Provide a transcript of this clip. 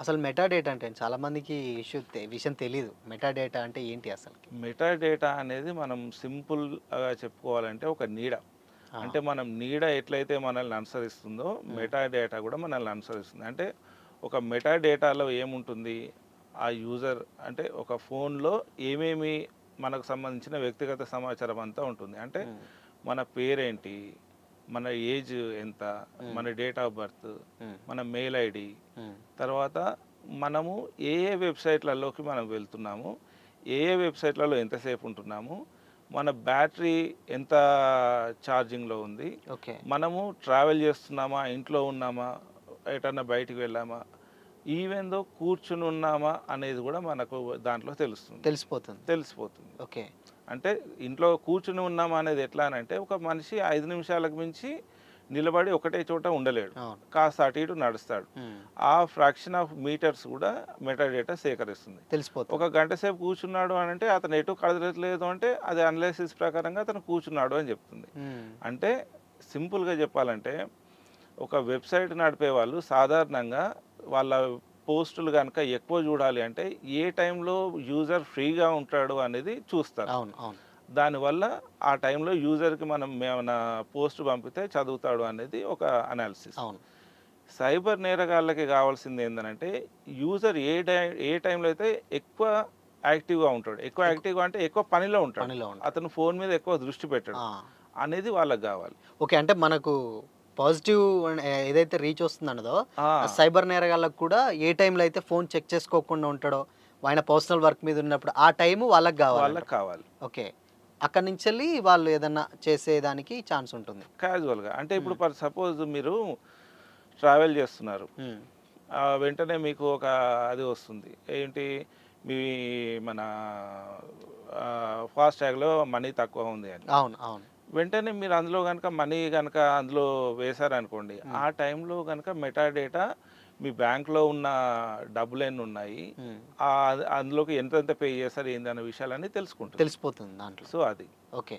అసలు మెటాడేటా అంటే చాలా మందికి విషయం తెలీదు. మెటాడేటా అంటే ఏంటి అసలకి? మెటా డేటా అనేది మనం సింపుల్‌గా చెప్పుకోవాలంటే ఒక నీడ. ఆ! అంటే మనం నీడ ఎట్లయితే మనల్ని అనుసరిస్తుందో, హ్మ్. మెటా డేటా కూడా మనల్ని అనుసరిస్తుంది. అంటే ఒక మెటా డేటాలో ఏముంటుంది? ఆ యూజర్ అంటే ఒక ఫోన్‌లో ఏమేమి మనకు సంబంధించిన వ్యక్తిగత సమాచారం అంతా ఉంటుంది. అంటే హ్మ్. మన పేరేంటి? మన ఏజ్ ఎంత? హ్మ్. మన డేట్ ఆఫ్ బర్త్, హ్మ్. మన మెయిల్ ఐడీ, హ్మ్. తర్వాత మనము ఏ ఏ వెబ్‌సైట్‌లలోకి మనం వెళ్తున్నాము, ఏ ఏ వెబ్‌సైట్‌లలో ఎంతసేపు ఉంటున్నాము, మన బ్యాటరీ ఎంత ఛార్జింగ్‌లో ఉంది, ఓకే. మనము ట్రావెల్ చేస్తున్నామా, ఇంట్లో ఉన్నామా, ఎటన్నా బయటికి వెళ్ళామా, ఈవెన్ దో కూర్చొని ఉన్నామా అనేది కూడా మనకు దాంట్లో తెలుస్తుంది. తెలిసిపోతుంది. తెలిసిపోతుంది. ఓకే. అంటే ఇంట్లో కూర్చొని ఉన్నామా అనేది ఎట్లా అనంటే, ఒక మనిషి 5 నిమిషాలకు మించి నిలబడి ఒకటే చోట ఉండలేడు. అవును. కాస్త అటు ఇటు నడుస్తాడు. హ్మ్. ఆ ఫ్రాక్షన్ ఆఫ్ మీటర్స్ కూడా మెటాడేటా సేకరిస్తుంది. తెలిసిపోతుంది. ఒక గంట సేపు కూర్చున్నాడు అనంటే అతను ఎటు కదలట్లేదు అంటే అది అనలైసిస్ ప్రకారంగా అతను కూర్చున్నాడు అని చెప్తుంది. హ్మ్. అంటే సింపుల్‌గా చెప్పాలంటే ఒక వెబ్‌సైట్ నడిపే వాళ్ళు సాధారణంగా వాళ్ళ పోస్టులు గనక ఎక్కువ చూడాలి అంటే ఏ టైంలో యూజర్ ఫ్రీగా ఉంటాడు అనేది చూస్తారు. అవును. అవును. దానివల్ల ఆ టైంలో యూజర్‌కి మనం ఏమన్నా పోస్ట్ పంపితే చదువుతాడు అనేది ఒక అనాలిసిస్. అవును. సైబర్ నేరగాళ్ళకి కావాల్సింది ఏందనంటే యూజర్ ఏ టైంలో అయితే ఎక్కువ యాక్టివ్‌గా ఉంటాడు. ఎక్కువ ఎక్కువ యాక్టివ్‌గా అంటే ఎక్కువ పనిలో ఉంటాడు. పనిలో ఉంటాడు. అతను ఫోన్ మీద ఎక్కువ దృష్టి పెట్టడు. ఆ! అనేది వాళ్ళకి గావాలి. ఓకే. అంటే మనకు పాజిటివ్ ఏదైతే రీచ్ వస్తుందన్నదో, ఆ ఆ! సైబర్ నేరగాళ్ళకి కూడా ఏ టైంలో అయితే ఫోన్ చెక్ చేసుకోకుండా ఉంటాడో, ఆయన పర్సనల్ వర్క్ మీద ఉన్నప్పుడు ఆ టైము వాళ్ళకి వాళ్ళకి గావాలంటారు. కావాలి. ఓకే. అక్కడి నుంచెల్లి వాళ్ళు ఏదన్నా చేసేదానికి ఛాన్స్ ఉంటుంది. క్యాజువల్‌గా. అంటే ఇప్పుడు హ్మ్. సపోజ్ మీరు ట్రావెల్ చేస్తున్నారు. హ్మ్. వెంటనే మీకు ఒక అది వస్తుంది. ఏంటి మీ మన ఫాస్టాగ్‌లో మనీ తక్కువ ఉంది అని. అవును. అవును. వెంటనే మీరు అందులో గనక మనీ గనక అందులో వేశారనుకోండి. హ్మ్. ఆ టైంలో గనక మెటాడేటా మీ బ్యాంక్‌లో ఉన్న డబ్బులెన్నున్నాయి, హ్మ్. అందులోకి ఎంతెంత పే చేశారు ఏందన్న విషయాలన్నీ తెలుసుకుంటుంది. తెలిసిపోతుంది దాంట్లో. సో, అది. ఓకే.